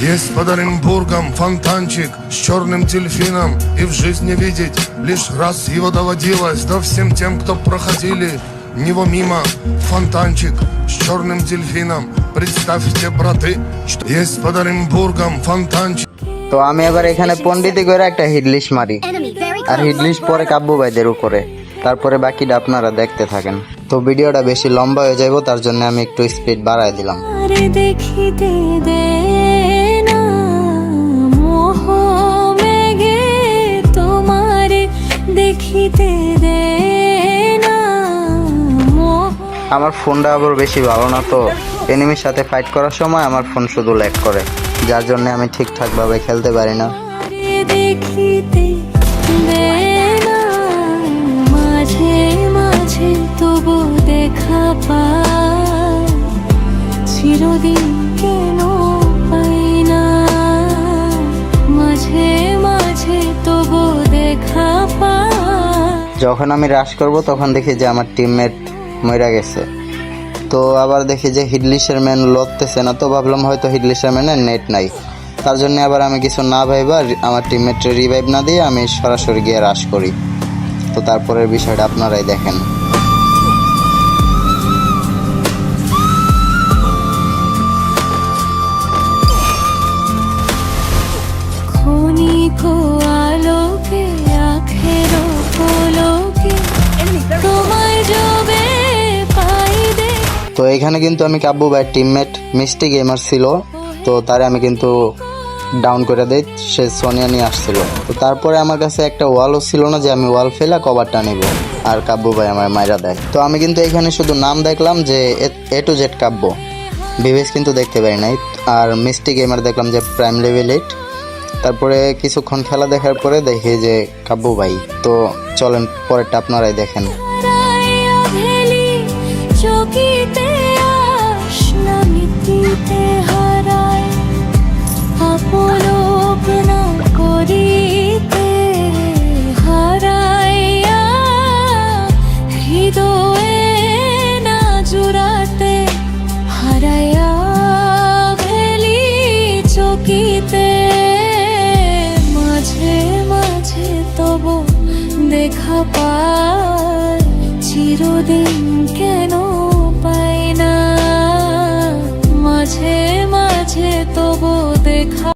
Есть под Оренбургом фонтанчик с черным дельфином, и в жизни видеть лишь раз его доводилось. Да всем тем, кто проходили него мимо, фонтанчик с черным дельфином. Представьте, браты, что есть под Оренбургом фонтанчик. তো আমি এবার এখানে পণ্ডিতি করে একটা হিডলিশ মারি, আর হিডলিশ পরে কাব্যু ভাইদের উপরে, তারপরে বাকিটা আপনারা দেখতে থাকেন। তো ভিডিওটা বেশি লম্বা হয়ে যাইব, তার জন্য আমি একটু স্পিড বাড়ায় দিলাম। আমার ফোনটা আবার বেশি ভালো না, তো এনিমির সাথে ফাইট করার সময় আমার ফোন শুধু ল্যাগ করে, যার জন্য আমি ঠিকঠাকভাবে খেলতে পারি না। মাঝে মাঝে তবু দেখা পাই, চিরদিন কেন পাই না, মাঝে মাঝে তবু দেখা পাই। যখন আমি রাশ করব তখন দেখি যে আমার টিমমেট মরে গেছে, তো আবার দেখি যে হিডলিশের ম্যান লড়তেছে না, তো ভাবলাম হয়তো হিডলিশের ম্যানের নেট নাই, তার জন্য আবার আমি কিছু না ভাইবা আমার টিমমেটের রিভাইভ না দিয়ে আমি সরাসরি গিয়ে রাশ করি। তো তারপরের বিষয়টা আপনারাই দেখেন। তো এখানে কিন্তু আমি কাব্যু ভাইয়ের টিমমেট মিষ্টি গেমার ছিল, তো তারে আমি কিন্তু ডাউন করে দেই, সে সোনিয়া নিয়ে আসছিল। তো তারপরে আমার কাছে একটা ওয়ালও ছিল না যে আমি ওয়াল ফেলা কভারটা নিব, আর কাব্যু ভাই আমার মাইরা দেয়। তো আমি কিন্তু এখানে শুধু নাম দেখলাম যে এ টু জেড কাব্য, ভিভেজ কিন্তু দেখতে পারি নাই। আর মিষ্টি গেমার দেখলাম যে প্রাইম লেভেল 8। তারপরে কিছুক্ষণ খেলা দেখার পরে দেখি যে কাব্যু ভাই। তো চলেন পরেরটা আপনারাই দেখেন। মাঝে মাঝে তবু দেখা পাই, চিরদিন কেন পাই না, মাঝে মাঝে তবু দেখা